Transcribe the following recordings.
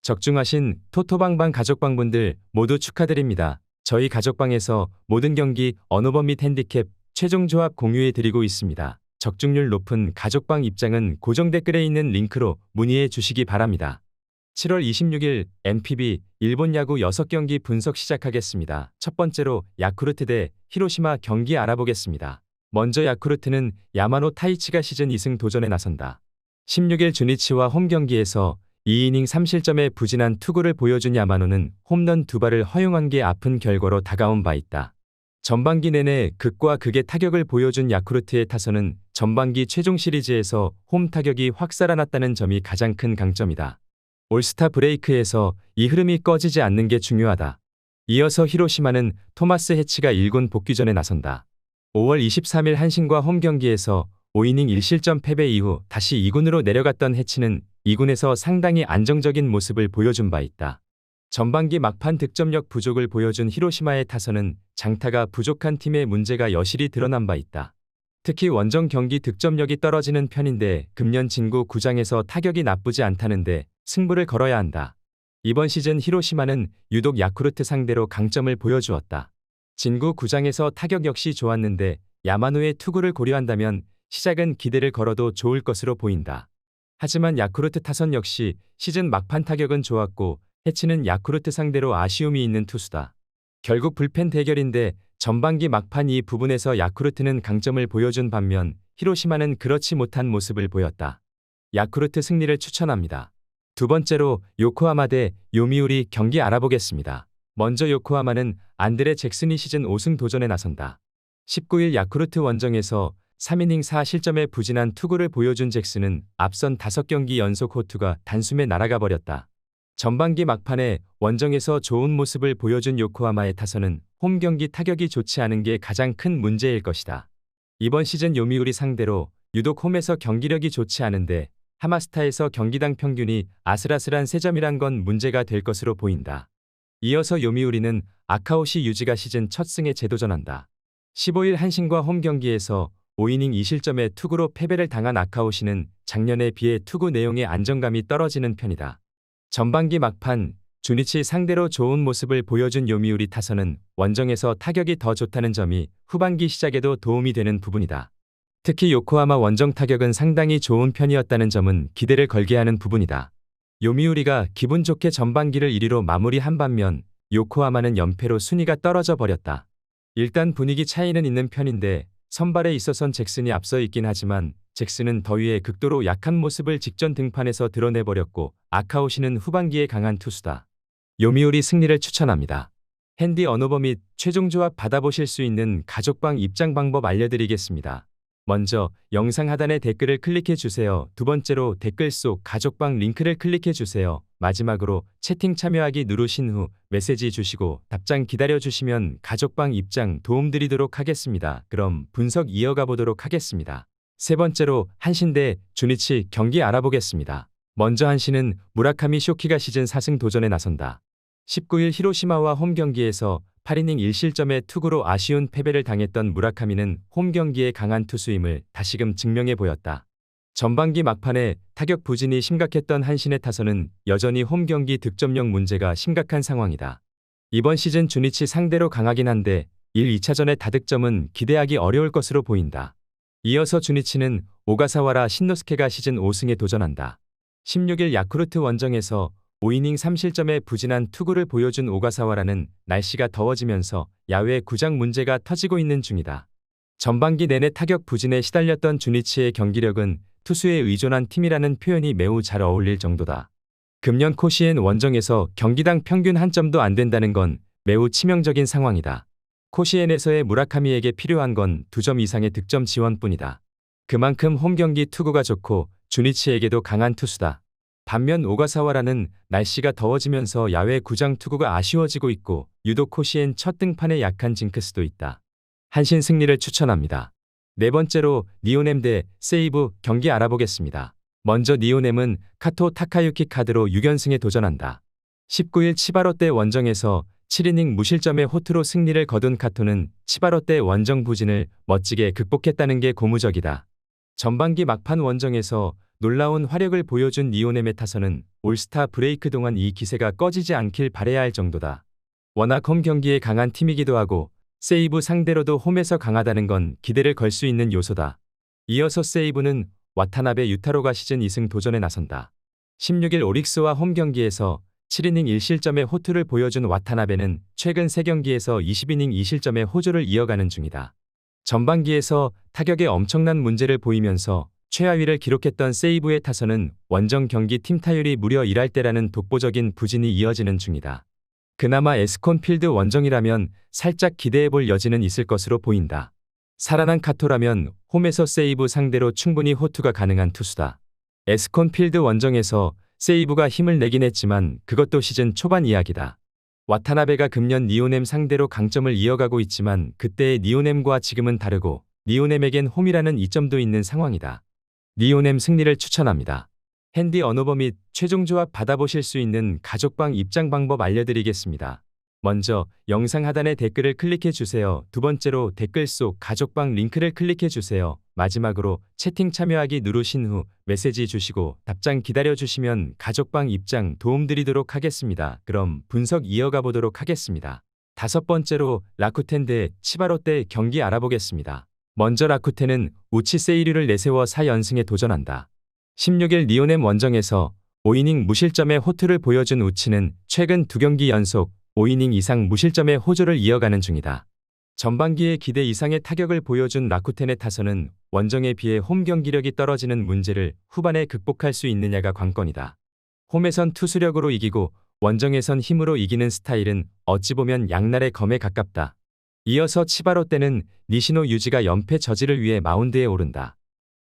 적중하신 토토방방 가족방분들 모두 축하드립니다. 저희 가족방에서 모든 경기, 언어범 및 핸디캡, 최종 조합 공유해 드리고 있습니다. 적중률 높은 가족방 입장은 고정 댓글에 있는 링크로 문의해 주시기 바랍니다. 7월 26일 NPB 일본 야구 6경기 분석 시작하겠습니다. 첫 번째로 야쿠르트 대 히로시마 경기 알아보겠습니다. 먼저 야쿠르트는 야마노 타이치가 시즌 2승 도전에 나선다. 16일 주니치와 홈 경기에서 2이닝 3실점의 부진한 투구를 보여준 야마노는 홈런 2발을 허용한 게 아픈 결과로 다가온 바 있다. 전반기 내내 극과 극의 타격을 보여준 야쿠르트의 타선은 전반기 최종 시리즈에서 홈 타격이 확 살아났다는 점이 가장 큰 강점이다. 올스타 브레이크에서 이 흐름이 꺼지지 않는 게 중요하다. 이어서 히로시마는 토마스 해치가 1군 복귀전에 나선다. 5월 23일 한신과 홈 경기에서 5이닝 1실점 패배 이후 다시 2군으로 내려갔던 해치는 2군에서 상당히 안정적인 모습을 보여준 바 있다. 전반기 막판 득점력 부족을 보여준 히로시마의 타선은 장타가 부족한 팀의 문제가 여실히 드러난 바 있다. 특히 원정 경기 득점력이 떨어지는 편인데 금년 진구 구장에서 타격이 나쁘지 않다는데 승부를 걸어야 한다. 이번 시즌 히로시마는 유독 야쿠르트 상대로 강점을 보여주었다. 진구 구장에서 타격 역시 좋았는데 야마노의 투구를 고려한다면 시작은 기대를 걸어도 좋을 것으로 보인다. 하지만 야쿠르트 타선 역시 시즌 막판 타격은 좋았고 해치는 야쿠르트 상대로 아쉬움이 있는 투수다. 결국 불펜 대결인데 전반기 막판 이 부분에서 야쿠르트는 강점을 보여준 반면 히로시마는 그렇지 못한 모습을 보였다. 야쿠르트 승리를 추천합니다. 두 번째로 요코하마 대 요미우리 경기 알아보겠습니다. 먼저 요코하마는 안드레 잭슨이 시즌 5승 도전에 나선다. 19일 야쿠르트 원정에서 3이닝 4실점의 부진한 투구를 보여준 잭슨은 앞선 5경기 연속 호투가 단숨에 날아가 버렸다. 전반기 막판에 원정에서 좋은 모습을 보여준 요코하마의 타선은 홈 경기 타격이 좋지 않은 게 가장 큰 문제일 것이다. 이번 시즌 요미우리 상대로 유독 홈에서 경기력이 좋지 않은데 하마스타에서 경기당 평균이 아슬아슬한 3점이란 건 문제가 될 것으로 보인다. 이어서 요미우리는 아카오시 유지가 시즌 첫 승에 재도전한다. 15일 한신과 홈 경기에서 5이닝 2실점의 투구로 패배를 당한 아카오시는 작년에 비해 투구 내용의 안정감이 떨어지는 편이다. 전반기 막판 주니치 상대로 좋은 모습을 보여준 요미우리 타선은 원정에서 타격이 더 좋다는 점이 후반기 시작에도 도움이 되는 부분이다. 특히 요코하마 원정 타격은 상당히 좋은 편이었다는 점은 기대를 걸게 하는 부분이다. 요미우리가 기분 좋게 전반기를 1위로 마무리한 반면 요코하마는 연패로 순위가 떨어져 버렸다. 일단 분위기 차이는 있는 편인데 선발에 있어선 잭슨이 앞서 있긴 하지만 잭슨은 더위에 극도로 약한 모습을 직전 등판에서 드러내버렸고 아카오시는 후반기에 강한 투수다. 요미우리 승리를 추천합니다. 핸디 언어버 및 최종 조합 받아보실 수 있는 가족방 입장 방법 알려드리겠습니다. 먼저 영상 하단에 댓글을 클릭해 주세요. 두 번째로 댓글 속 가족방 링크를 클릭해 주세요. 마지막으로 채팅 참여하기 누르신 후 메시지 주시고 답장 기다려 주시면 가족방 입장 도움드리도록 하겠습니다. 그럼 분석 이어가 보도록 하겠습니다. 세 번째로 한신 대 주니치 경기 알아보겠습니다. 먼저 한신은 무라카미 쇼키가 시즌 4승 도전에 나선다. 19일 히로시마와 홈 경기에서 8이닝 1실점의 투구로 아쉬운 패배를 당했던 무라카미는 홈 경기에 강한 투수임을 다시금 증명해 보였다. 전반기 막판에 타격 부진이 심각했던 한신의 타선은 여전히 홈 경기 득점력 문제가 심각한 상황이다. 이번 시즌 주니치 상대로 강하긴 한데 1, 2차전의 다득점은 기대하기 어려울 것으로 보인다. 이어서 주니치는 오가사와라 신노스케가 시즌 5승에 도전한다. 16일 야쿠르트 원정에서 5이닝 3실점의 부진한 투구를 보여준 오가사와라는 날씨가 더워지면서 야외 구장 문제가 터지고 있는 중이다. 전반기 내내 타격 부진에 시달렸던 주니치의 경기력은 투수에 의존한 팀이라는 표현이 매우 잘 어울릴 정도다. 금년 코시엔 원정에서 경기당 평균 한 점도 안 된다는 건 매우 치명적인 상황이다. 코시엔에서의 무라카미에게 필요한 건 2점 이상의 득점 지원뿐이다. 그만큼 홈 경기 투구가 좋고 주니치에게도 강한 투수다. 반면 오가사와라는 날씨가 더워지면서 야외 구장 투구가 아쉬워지고 있고 유독 코시엔 첫 등판에 약한 징크스도 있다. 한신 승리를 추천합니다. 네 번째로 니오넴 대 세이브 경기 알아보겠습니다. 먼저 니오넴은 카토 타카유키 카드로 6연승에 도전한다. 19일 치바롯데 원정에서 7이닝 무실점의 호투로 승리를 거둔 카토는 치바롯데 원정 부진을 멋지게 극복했다는 게 고무적이다. 전반기 막판 원정에서 놀라운 화력을 보여준 리오넴의 타선은 올스타 브레이크 동안 이 기세가 꺼지지 않길 바라야 할 정도다. 워낙 홈 경기에 강한 팀이기도 하고 세이브 상대로도 홈에서 강하다는 건 기대를 걸 수 있는 요소다. 이어서 세이브는 와타나베 유타로가 시즌 2승 도전에 나선다. 16일 오릭스와 홈 경기에서 7이닝 1실점의 호투를 보여준 와타나베는 최근 3경기에서 20이닝 2실점의 호조를 이어가는 중이다. 전반기에서 타격에 엄청난 문제를 보이면서 최하위를 기록했던 세이브의 타선은 원정 경기 팀 타율이 무려 1할대라는 독보적인 부진이 이어지는 중이다. 그나마 에스콘필드 원정이라면 살짝 기대해볼 여지는 있을 것으로 보인다. 살아난 카토라면 홈에서 세이브 상대로 충분히 호투가 가능한 투수다. 에스콘필드 원정에서 세이브가 힘을 내긴 했지만 그것도 시즌 초반 이야기다. 와타나베가 금년 리오넴 상대로 강점을 이어가고 있지만 그때의 리오넴과 지금은 다르고 리오넴에겐 홈이라는 이점도 있는 상황이다. 리오넴 승리를 추천합니다. 핸디 언어버 및 최종 조합 받아보실 수 있는 가족방 입장 방법 알려드리겠습니다. 먼저 영상 하단의 댓글을 클릭해 주세요. 두 번째로 댓글 속 가족방 링크를 클릭해 주세요. 마지막으로 채팅 참여하기 누르신 후 메시지 주시고 답장 기다려 주시면 가족방 입장 도움드리도록 하겠습니다. 그럼 분석 이어가 보도록 하겠습니다. 다섯 번째로 라쿠텐 대 치바롯데 경기 알아보겠습니다. 먼저 라쿠텐은 우치 세이류를 내세워 4연승에 도전한다. 16일 리오넴 원정에서 5이닝 무실점의 호투를 보여준 우치는 최근 2경기 연속 5이닝 이상 무실점의 호조를 이어가는 중이다. 전반기에 기대 이상의 타격을 보여준 라쿠텐의 타선은 원정에 비해 홈 경기력이 떨어지는 문제를 후반에 극복할 수 있느냐가 관건이다. 홈에선 투수력으로 이기고 원정에선 힘으로 이기는 스타일은 어찌 보면 양날의 검에 가깝다. 이어서 치바롯데는 니시노 유지가 연패 저지를 위해 마운드에 오른다.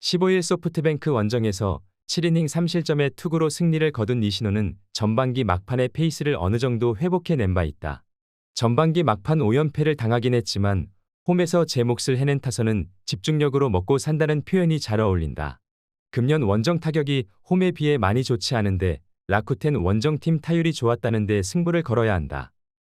15일 소프트뱅크 원정에서 7이닝 3실점의 투구로 승리를 거둔 니시노는 전반기 막판의 페이스를 어느 정도 회복해낸 바 있다. 전반기 막판 5연패를 당하긴 했지만 홈에서 제 몫을 해낸 타선은 집중력으로 먹고 산다는 표현이 잘 어울린다. 금년 원정 타격이 홈에 비해 많이 좋지 않은데 라쿠텐 원정팀 타율이 좋았다는데 승부를 걸어야 한다.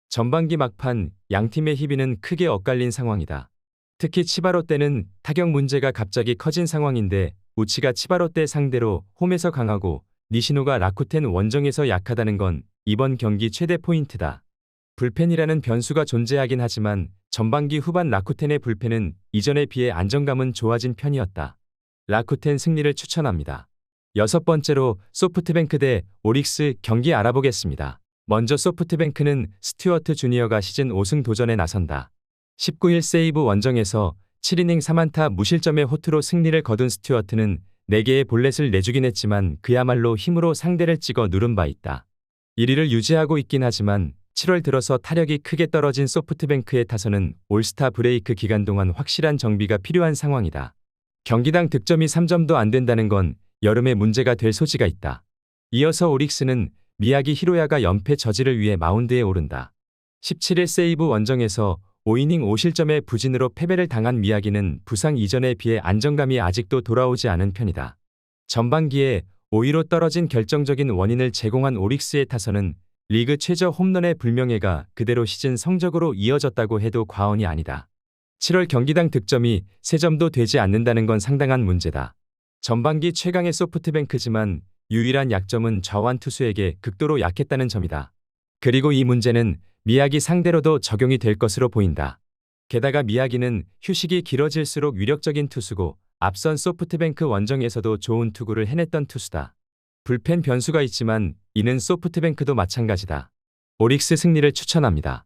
전반기 막판 양팀의 희비는 크게 엇갈린 상황이다. 특히 치바롯데는 타격 문제가 갑자기 커진 상황인데 우치가 치바롯데 상대로 홈에서 강하고 니시노가 라쿠텐 원정에서 약하다는 건 이번 경기 최대 포인트다. 불펜이라는 변수가 존재하긴 하지만 전반기 후반 라쿠텐의 불펜은 이전에 비해 안정감은 좋아진 편이었다. 라쿠텐 승리를 추천합니다. 여섯 번째로 소프트뱅크 대 오릭스 경기 알아보겠습니다. 먼저 소프트뱅크는 스튜어트 주니어가 시즌 5승 도전에 나선다. 19일 세이브 원정에서 7이닝 3안타 무실점의 호투로 승리를 거둔 스튜어트는 4개의 볼넷을 내주긴 했지만 그야말로 힘으로 상대를 찍어 누른 바 있다. 1위를 유지하고 있긴 하지만 7월 들어서 타력이 크게 떨어진 소프트뱅크의 타선은 올스타 브레이크 기간 동안 확실한 정비가 필요한 상황이다. 경기당 득점이 3점도 안 된다는 건 여름에 문제가 될 소지가 있다. 이어서 오릭스는 미야기 히로야가 연패 저지를 위해 마운드에 오른다. 17일 세이브 원정에서 5이닝 5실점의 부진으로 패배를 당한 미야기는 부상 이전에 비해 안정감이 아직도 돌아오지 않은 편이다. 전반기에 5위로 떨어진 결정적인 원인을 제공한 오릭스의 타선은 리그 최저 홈런의 불명예가 그대로 시즌 성적으로 이어졌다고 해도 과언이 아니다. 7월 경기당 득점이 3점도 되지 않는다는 건 상당한 문제다. 전반기 최강의 소프트뱅크지만 유일한 약점은 좌완 투수에게 극도로 약했다는 점이다. 그리고 이 문제는 미야기 상대로도 적용이 될 것으로 보인다. 게다가 미야기는 휴식이 길어질수록 위력적인 투수고 앞선 소프트뱅크 원정에서도 좋은 투구를 해냈던 투수다. 불펜 변수가 있지만 이는 소프트뱅크도 마찬가지다. 오릭스 승리를 추천합니다.